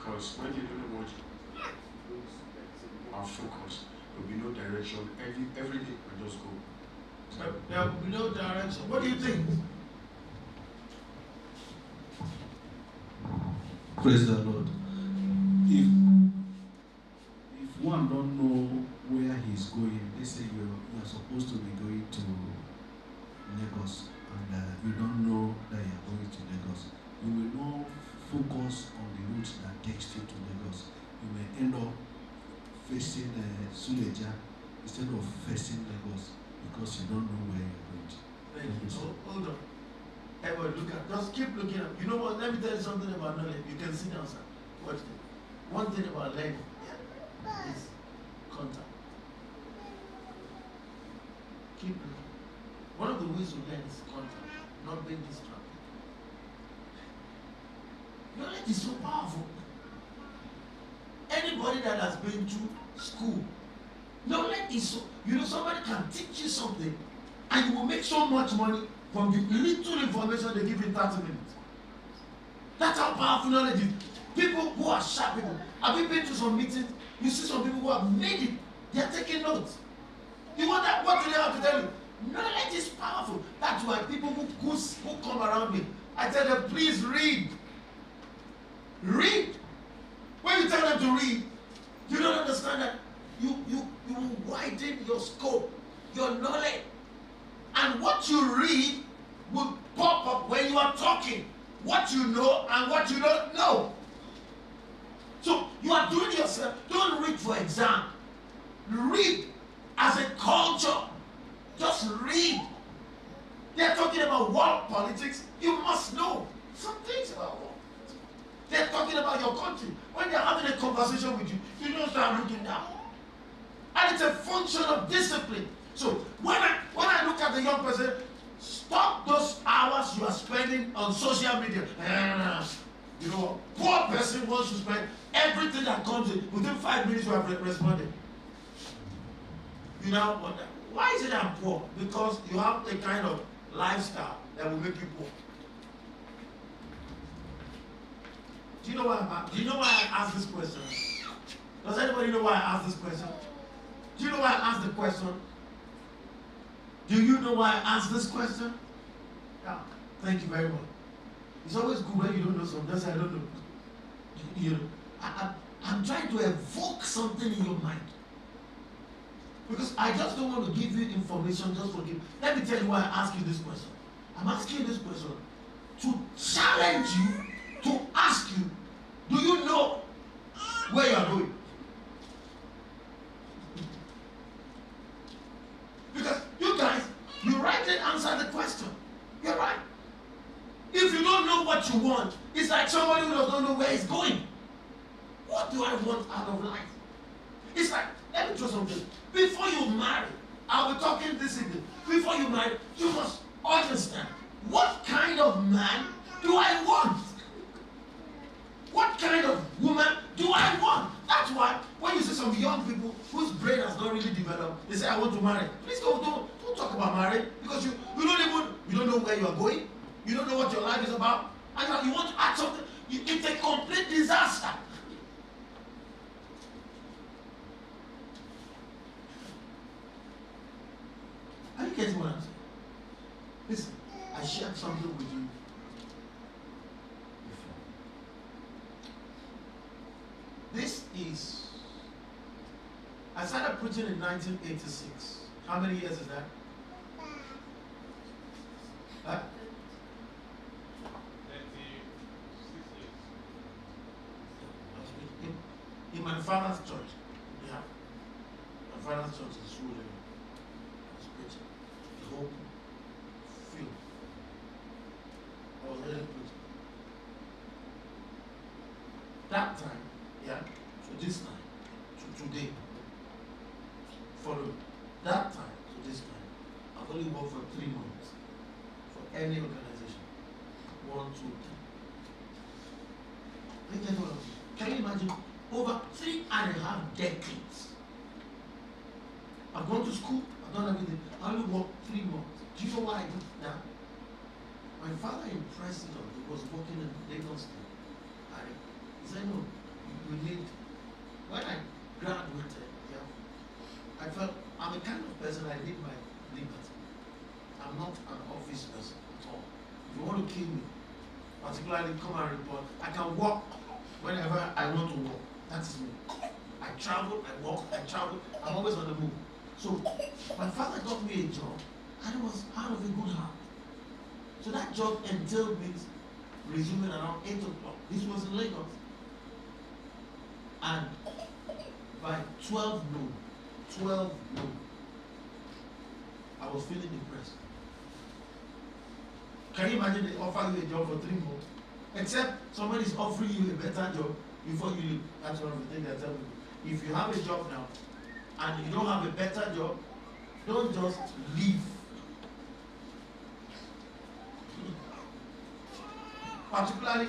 Because when you don't know what our focus, there will be no direction. Every day we just go. There will be no direction. What do you think? Praise the Lord. If one don't know where he's going, they say you are supposed to be going to Lagos, and you don't know that you are going to Lagos, you will not focus on the route that takes you to Lagos. You may end up facing Suleja instead of facing Lagos because you don't know where you're going to. Thank you. So, hold on. Everybody look at, just keep looking up. You know what? Let me tell you something about knowledge. You can sit down, sir. Watch this. One thing about learning is contact. Keep looking. One of the ways to learn is contact, not being distracted. Knowledge is so powerful. Anybody that has been to school, knowledge is so, somebody can teach you something and you will make so much money from the little information they give in 30 minutes. That's how powerful knowledge is. People who are sharp people. Have you been to some meetings? You see some people who have made it. They are taking notes. You want that? What do they have to tell you? Knowledge is powerful. That's why people who come around me, I tell them, please read. Read. When you tell them to read, you don't understand that you will widen your scope, your knowledge. And what you read will pop up when you are talking. What you know and what you don't know. So you are doing yourself. Don't read for exam. Read as a culture. Just read. They are talking about world politics. You must know some things about world. They are talking about your country. When they are having a conversation with you, you don't start looking down. And it's a function of discipline. So when I look at the young person, stop those hours you are spending on social media. You know, poor person wants to spend everything that comes in. Within 5 minutes you have responded. You now wonder, why is it I'm poor? Because you have the kind of lifestyle that will make you poor. Do you know why I asked this question? Does anybody know why I asked this question? Do you know why I asked the question? Do you know why I asked this question? Yeah. Thank you very much. It's always good when you don't know something. That's why I don't know. You know, I'm trying to evoke something in your mind. Because I just don't want to give you information just for give. Let me tell you why I ask you this question. I'm asking you this question to challenge you, to ask you, do you know where you are going? Because you guys, you rightly answer the question. You're right. If you don't know what you want, it's like somebody who does not know where he's going. What do I want out of life? It's like, let me throw something. Before you marry, I'll be talking this evening. Before you marry, you must understand, what kind of man do I want? What kind of woman do I want? That's why when you see some young people whose brain has not really developed, they say, I want to marry. Please don't talk about marriage, because you don't know where you are going. You don't know what your life is about. And you want to add something. It's a complete disaster. Are you getting what I'm saying? Listen, I shared something with you before. This is, I started preaching in 1986. How many years is that? Huh? 36 years. In my father's church. Yeah. My father's church is Wale. I was preaching. The whole field. I was really preaching. That time, yeah, to this time, to today, follow. That time to this time, I've only worked for 3 months for any organization. 1, 2, 3. Can you imagine? Over 3.5 decades. I've gone to school, I've done everything. I only worked 3 months. Do you know why I did that? My father impressed it on me. He was working in Lagos State. He said, no, come and report. I can walk whenever I want to walk. That's me. I travel, I walk, I travel. I'm always on the move. So my father got me a job, and it was out of a good heart. So that job entailed me resuming around 8 o'clock. This was in Lagos. And by 12 noon, I was feeling depressed. Can you imagine they offer you a job for 3 months? Except somebody is offering you a better job before you leave. That's one of the things I tell people. If you have a job now and you don't have a better job, don't just leave. Particularly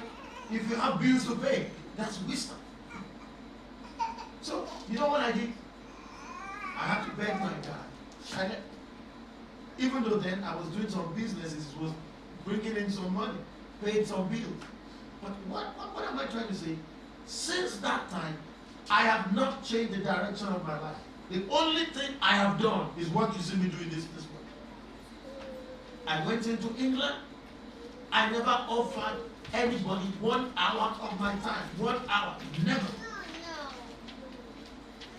if you have bills to pay. That's wisdom. So, you know what I did? I had to beg my dad. And even though then I was doing some businesses, was bringing in some money, paid some bills. But what am I trying to say? Since that time, I have not changed the direction of my life. The only thing I have done is what you see me doing this morning. I went into England. I never offered anybody 1 hour of my time. 1 hour. Never.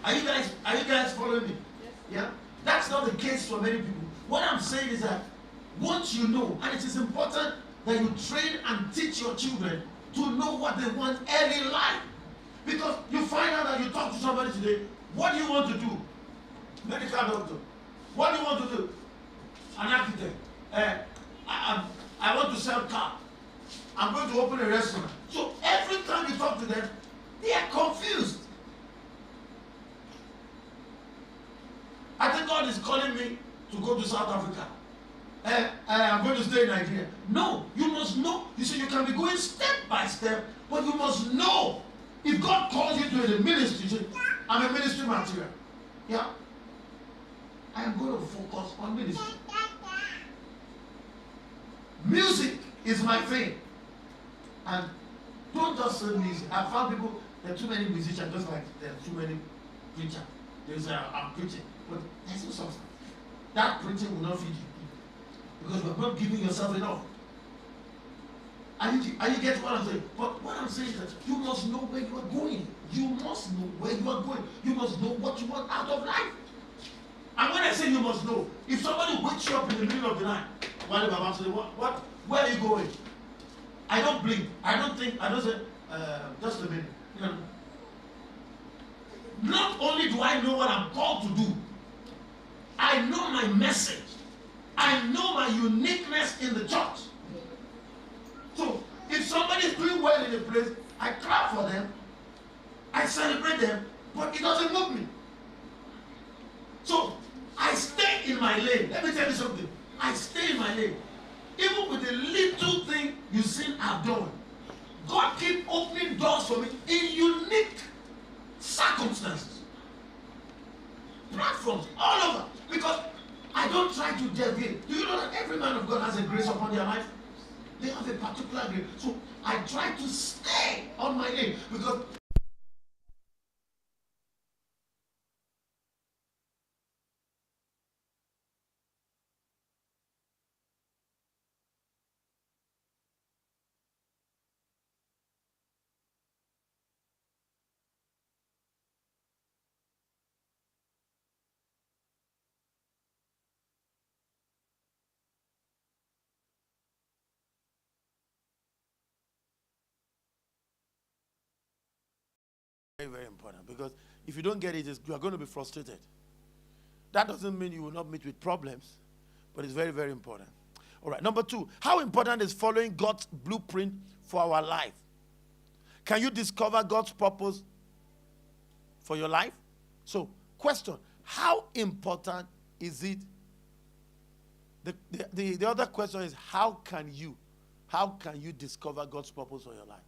Are you guys following me? Yeah? That's not the case for many people. What I'm saying is that once you know, and it is important that you train and teach your children to know what they want early in life. Because you find out that you talk to somebody today, what do you want to do? Medical doctor. What do you want to do? An architect. I want to sell car. I'm going to open a restaurant. So every time you talk to them, they are confused. I think God is calling me to go to South Africa. I'm going to stay in Nigeria. No, you must know. You see, you can be going step by step, but you must know. If God calls you to the ministry, you say, I'm a ministry material. Yeah? I am going to focus on ministry. Music is my thing. And don't just say music. I found people, there are too many musicians, just like there are too many preachers. They say, I'm preaching. But there's no substance. That preaching will not feed you. Because you are not giving yourself enough. Are you getting what I'm saying? But what I'm saying is that you must know where you are going. You must know where you are going. You must know what you want out of life. And when I say you must know, if somebody wakes you up in the middle of the night, Wale Babatunde, where are you going? I don't blink. I don't say, just a minute. You know, not only do I know what I'm called to do, I know my message. I know my uniqueness in the church. So, if somebody is doing well in a place, I clap for them, I celebrate them, but it doesn't move me. So, I stay in my lane. Let me tell you something. I stay in my lane. Even with the little thing you see I've done, God keep opening doors for me in unique circumstances. Platforms all over. Because I don't try to deviate. Do you know that every man of God has a grace upon their life? They have a particular grace. So I try to stay on my lane because very, very important, because if you don't get it, you are going to be frustrated. That doesn't mean you will not meet with problems, but it's very, very important. All right, number 2, how important is following God's blueprint for our life? Can you discover God's purpose for your life? So, question, how important is it? The other question is, how can you discover God's purpose for your life?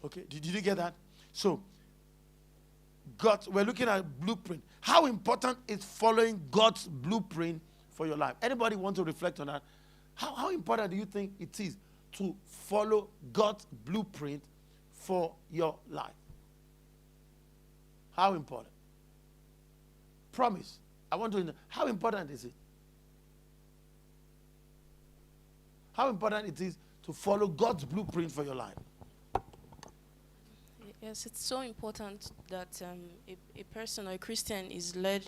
Okay, did you get that? So, we're looking at blueprint. How important is following God's blueprint for your life? Anybody want to reflect on that? How important do you think it is to follow God's blueprint for your life? How important? Promise. I want to know, how important is it? How important it is to follow God's blueprint for your life. Yes, it's so important that a person or a Christian is led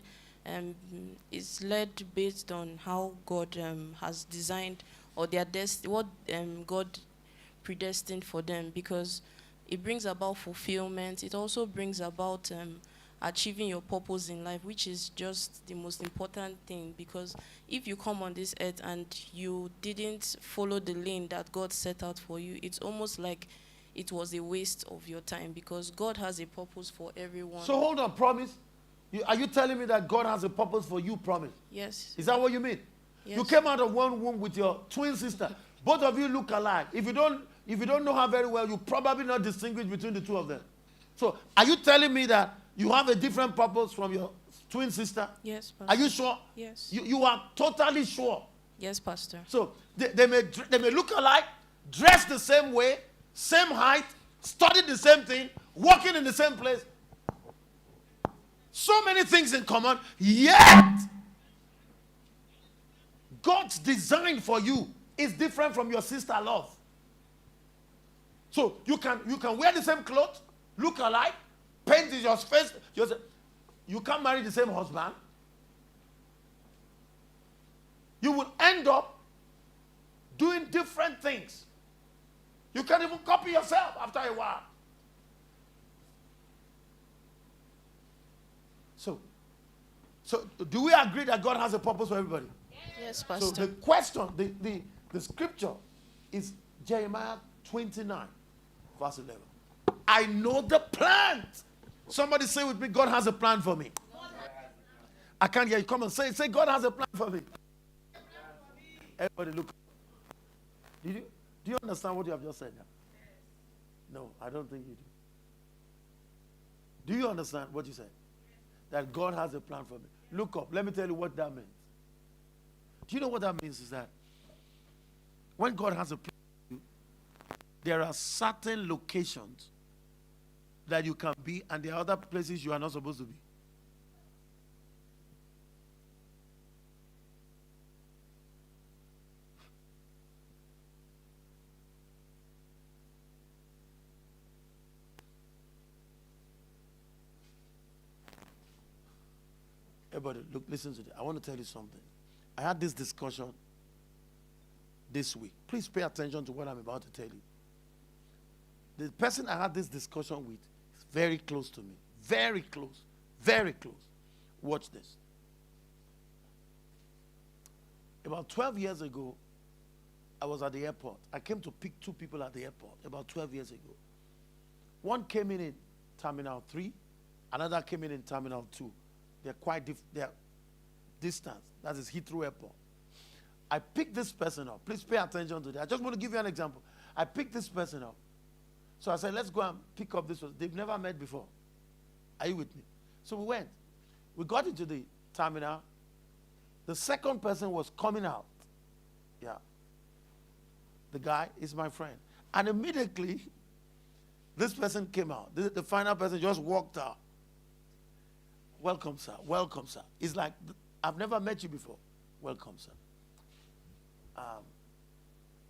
based on how God has designed, or what God predestined for them, because it brings about fulfillment. It also brings about achieving your purpose in life, which is just the most important thing, because if you come on this earth and you didn't follow the lane that God set out for you, it's almost like it was a waste of your time, because God has a purpose for everyone. So hold on, promise. Are you telling me that God has a purpose for you, promise? Yes. Is that what you mean? Yes. You came out of one womb with your twin sister. Both of you look alike. If you don't know her very well, you probably not distinguish between the two of them. So are you telling me that you have a different purpose from your twin sister? Yes, Pastor. Are you sure? Yes. You are totally sure. Yes, Pastor. So they may look alike, dress the same way, same height, study the same thing, working in the same place. So many things in common, yet God's design for you is different from your sister love. So you can wear the same clothes, look alike, paint your face. You can't marry the same husband. You will end up doing different things. You can't even copy yourself after a while. So do we agree that God has a purpose for everybody? Yes, Pastor. So the question, the scripture is Jeremiah 29, verse 11. I know the plans. Somebody say with me, God has a plan for me. I can't hear you. Come on, say God has a plan for me. Everybody look. Do you understand what you have just said now? No, I don't think you do. Do you understand what you said? That God has a plan for me. Look up. Let me tell you what that means. Do you know what that means? Is that when God has a plan for you, there are certain locations that you can be, and there are other places you are not supposed to be. Everybody, look, listen to this. I want to tell you something. I had this discussion this week. Please pay attention to what I'm about to tell you. The person I had this discussion with is very close to me. Very close. Very close. Watch this. About 12 years ago, I was at the airport. I came to pick two people at the airport about 12 years ago. One came in Terminal 3. Another came in Terminal 2. They're quite they're distant. That is Heathrow Airport. I picked this person up. Please pay attention to that. I just want to give you an example. I picked this person up. So I said, let's go and pick up this person. They've never met before. Are you with me? So we went. We got into the terminal. The second person was coming out. Yeah. The guy is my friend. And immediately, this person came out. The final person just walked out. Welcome, sir. Welcome, sir. It's like, I've never met you before. Welcome, sir.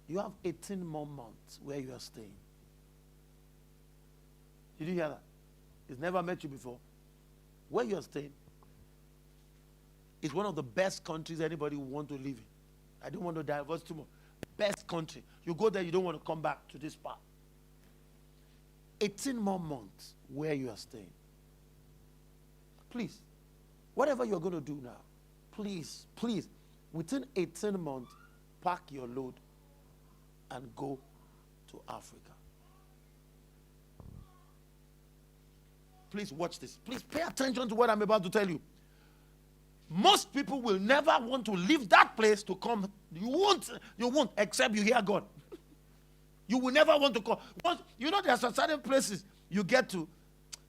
You have 18 more months where you are staying. Did you hear that? He's never met you before. Where you are staying is one of the best countries anybody would want to live in. I don't want to diverse too much. Best country. You go there, you don't want to come back to this part. 18 more months where you are staying. Please, whatever you're going to do now, please, within 18 months, pack your load and go to Africa. Please watch this. Please pay attention to what I'm about to tell you. Most people will never want to leave that place to come. You won't, except you hear God. You will never want to come. You know, there are certain places you get to,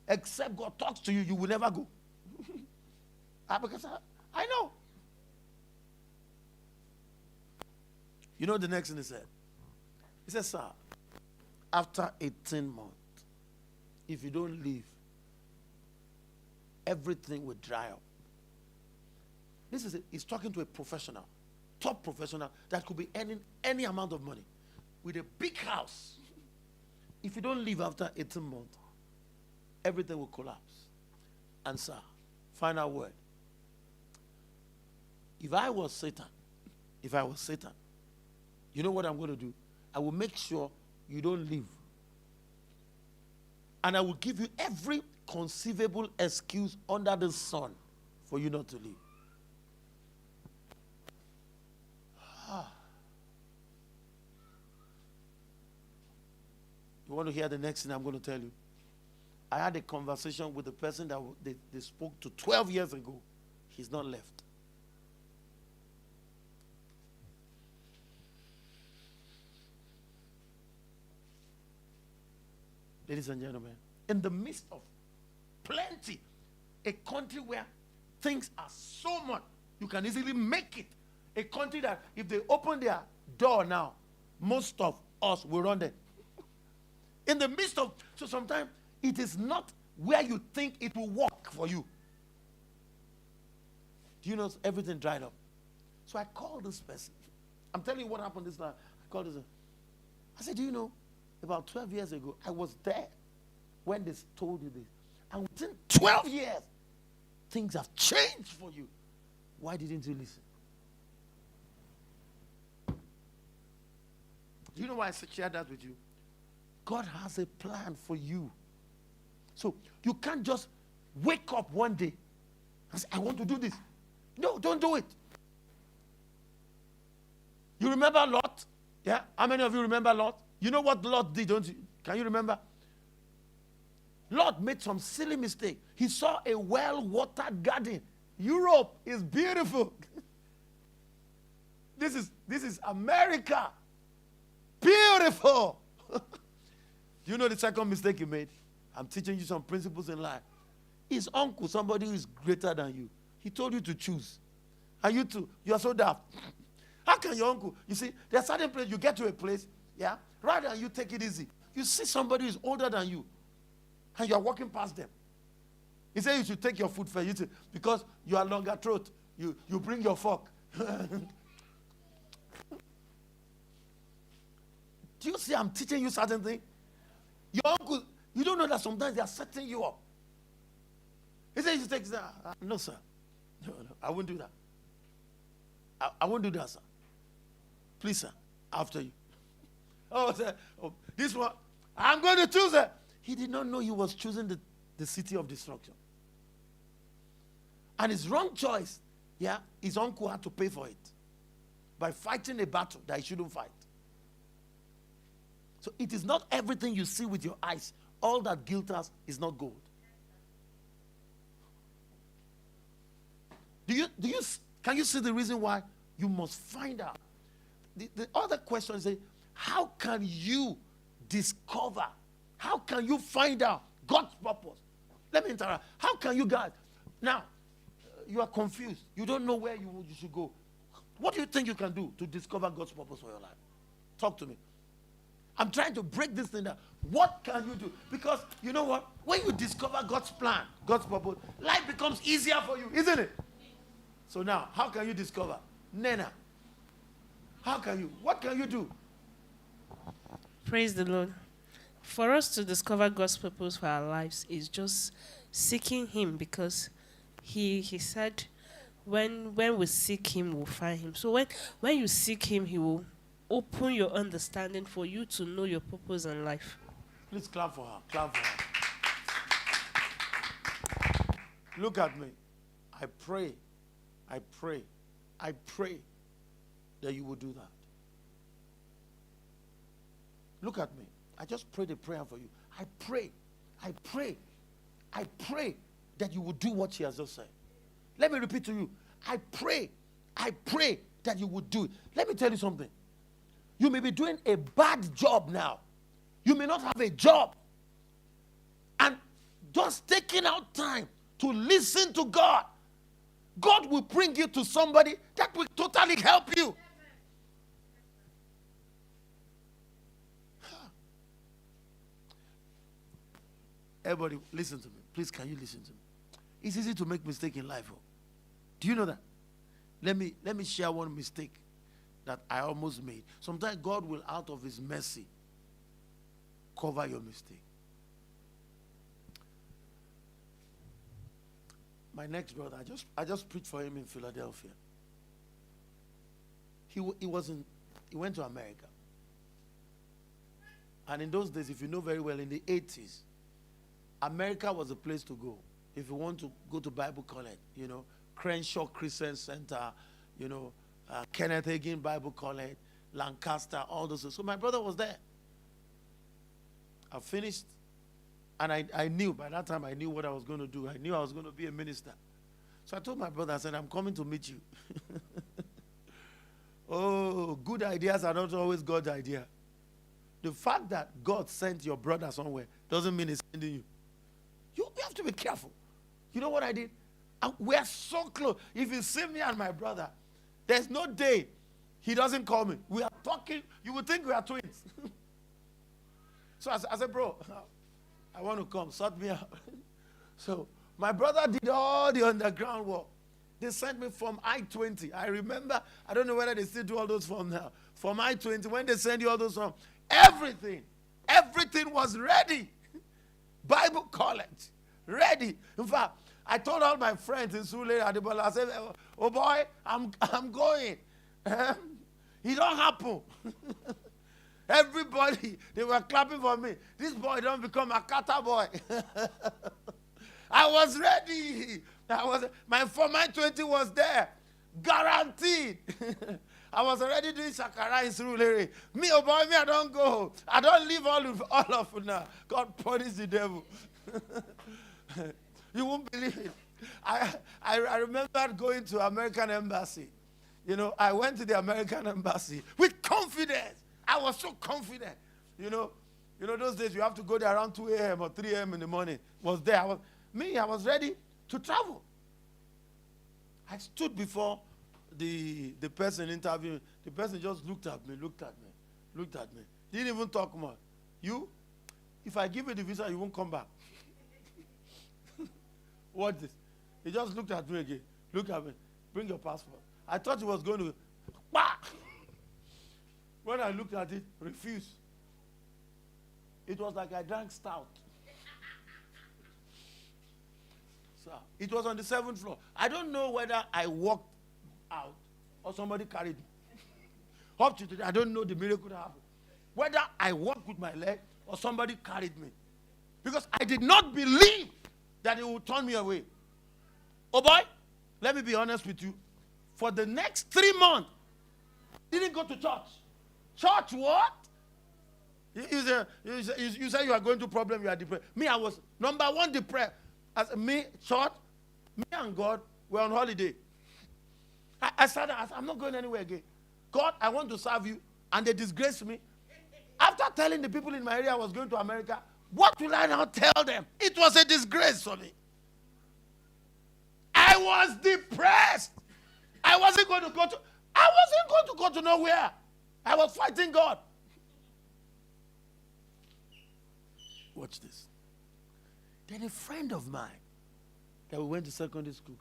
except God talks to you, you will never go. Because I know. You know the next thing he said? He said, sir, after 18 months, if you don't leave, everything will dry up. He's talking to a professional, top professional, that could be earning any amount of money. with a big house. If you don't leave after 18 months, everything will collapse. And sir, final word. If I was Satan, you know what I'm going to do? I will make sure you don't leave. And I will give you every conceivable excuse under the sun for you not to leave. You want to hear the next thing I'm going to tell you? I had a conversation with the person that they spoke to 12 years ago. He's not left. Ladies and gentlemen, in the midst of plenty, a country where things are so much, you can easily make it. A country that if they open their door now, most of us will run there. In the midst of, so sometimes it is not where you think it will work for you. Do you know everything dried up? So I called this person. I'm telling you what happened this time. I called this. I said, do you know, about 12 years ago, I was there when they told you this. And within 12 years, things have changed for you. Why didn't you listen? Do you know why I shared that with you? God has a plan for you. So you can't just wake up one day and say, I want to do this. No, don't do it. You remember Lot? Yeah? How many of you remember Lot? You know what Lot did, don't you? Can you remember? Lot made some silly mistake. He saw a well-watered garden. Europe is beautiful. This is America. Beautiful. Do you know the second mistake he made? I'm teaching you some principles in life. His uncle, somebody who is greater than you, he told you to choose. And you too, you are so daft. How can your uncle, you see, there are certain places, you get to a place, yeah, rather than you take it easy. You see somebody who is older than you, and you are walking past them. He said you should take your food first, because you are longer throat. You bring your fork. Do you see I'm teaching you certain things? Your uncle, you don't know that sometimes they are setting you up. He said you should take that. No, sir. No, I won't do that. I won't do that, sir. Please, sir, after you. Oh, sir, this one, I'm going to choose it. He did not know he was choosing the city of destruction. And his wrong choice, yeah, his uncle had to pay for it by fighting a battle that he shouldn't fight. So it is not everything you see with your eyes. All that glitters is not gold. Can you see the reason why you must find out? The other question is, how can you discover? How can you find out God's purpose? Let me interrupt. How can you guys? Now, you are confused. You don't know where you should go. What do you think you can do to discover God's purpose for your life? Talk to me. I'm trying to break this thing down. What can you do? Because you know what? When you discover God's plan, God's purpose, life becomes easier for you, isn't it? So now, how can you discover? Nena, how can you? What can you do? Praise the Lord. For us to discover God's purpose for our lives is just seeking Him, because He said, when we seek Him, we'll find Him. So when you seek Him, He will open your understanding for you to know your purpose in life. Please clap for her. Clap for her. Look at me. I pray that you will do that. Look at me. I just prayed a prayer for you. I pray that you will do what she has just said. Let me repeat to you. I pray that you will do it. Let me tell you something. You may be doing a bad job now. You may not have a job. And just taking out time to listen to God, God will bring you to somebody that will totally help you. Everybody, listen to me. Please, can you listen to me? It's easy to make mistakes in life. Oh. Do you know that? Let me share one mistake that I almost made. Sometimes God will, out of his mercy, cover your mistake. My next brother, I just preached for him in Philadelphia. He went to America. And in those days, if you know very well, in the 80s, America was a place to go. If you want to go to Bible college, Crenshaw Christian Center, Kenneth Hagin Bible College, Lancaster, all those. So my brother was there. I finished, and I knew, by that time I knew what I was going to do. I knew I was going to be a minister. So I told my brother, I said, I'm coming to meet you. Oh, good ideas are not always God's idea. The fact that God sent your brother somewhere doesn't mean he's sending you. You have to be careful. You know what I did? We're so close. If you see me and my brother, there's no day he doesn't call me. We are talking. You would think we are twins. So I said, bro, I want to come. Sort me out. So my brother did all the underground work. They sent me from I-20. I remember, I don't know whether they still do all those forms now. From I-20, when they send you all those forms, everything was ready. Bible college, ready. In fact, I told all my friends in Sule Adebola, I said, oh boy, I'm going. It don't happen. Everybody, they were clapping for me. This boy don't become a kata boy. I was ready. For my 20 was there. Guaranteed. I was already doing Shakara in Surulere. Me, oh boy, I don't go. I don't leave all of you now. God punish the devil. You won't believe it. I remember going to American Embassy. I went to the American Embassy with confidence. I was so confident. Those days you have to go there around 2 a.m. or 3 a.m. in the morning. Was there. I was ready to travel. I stood before the person interviewing. The person just looked at me. Didn't even talk much. If I give you the visa, you won't come back. What this? He just looked at me again. Look at me. Bring your passport. I thought he was going to. Bah! When I looked at it, refused. It was like I drank stout. So it was on the 7th floor. I don't know whether I walked out or somebody carried me. Up to today, I don't know the miracle that happened. Whether I walked with my leg or somebody carried me. Because I did not believe that it would turn me away. Oh boy, let me be honest with you. For the next 3 months, I didn't go to church. Church what? You say you are going to problem, you are depressed. Me, I was number one depressed. As me, church, me and God were on holiday. I said, I'm not going anywhere again. God, I want to serve you. And they disgraced me. After telling the people in my area I was going to America, what will I now tell them? It was a disgrace for me. I was depressed. I wasn't going to go to nowhere. I was fighting God. Watch this. Then a friend of mine that we went to secondary school,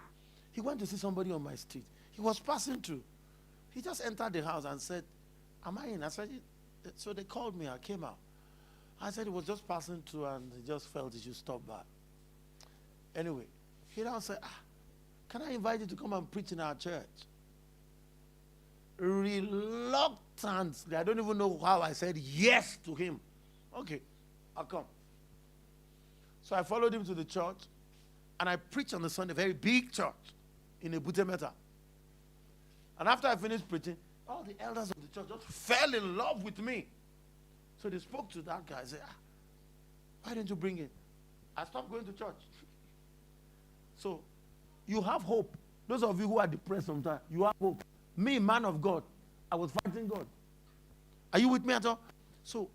he went to see somebody on my street. He was passing through. He just entered the house and said, am I in? I said, so they called me. I came out. I said he was just passing through and he just felt he should stop by. Anyway, he now said, can I invite you to come and preach in our church? Reluctantly, I don't even know how I said yes to him. Okay, I'll come. So I followed him to the church and I preached on the Sunday, very big church in Ebute Metta. And after I finished preaching, all the elders of the church just fell in love with me. So they spoke to that guy and said, why didn't you bring him? I stopped going to church. So you have hope. Those of you who are depressed sometimes, you have hope. Me, man of God, I was fighting God. Are you with me at all? So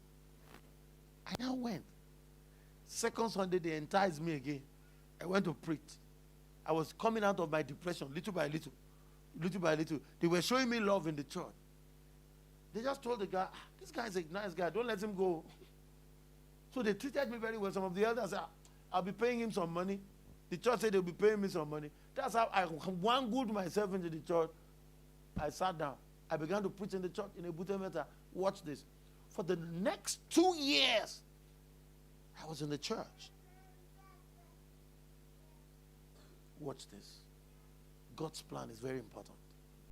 I now went. Second Sunday, they enticed me again. I went to preach. I was coming out of my depression little by little. Little by little. They were showing me love in the church. They just told the guy, this guy is a nice guy. Don't let him go. So they treated me very well. Some of the elders said, I'll be paying him some money. The church said they'll be paying me some money. That's how I wangled myself into the church. I sat down. I began to preach in the church in a Butemeta. Watch this. For the next 2 years, I was in the church. Watch this. God's plan is very important.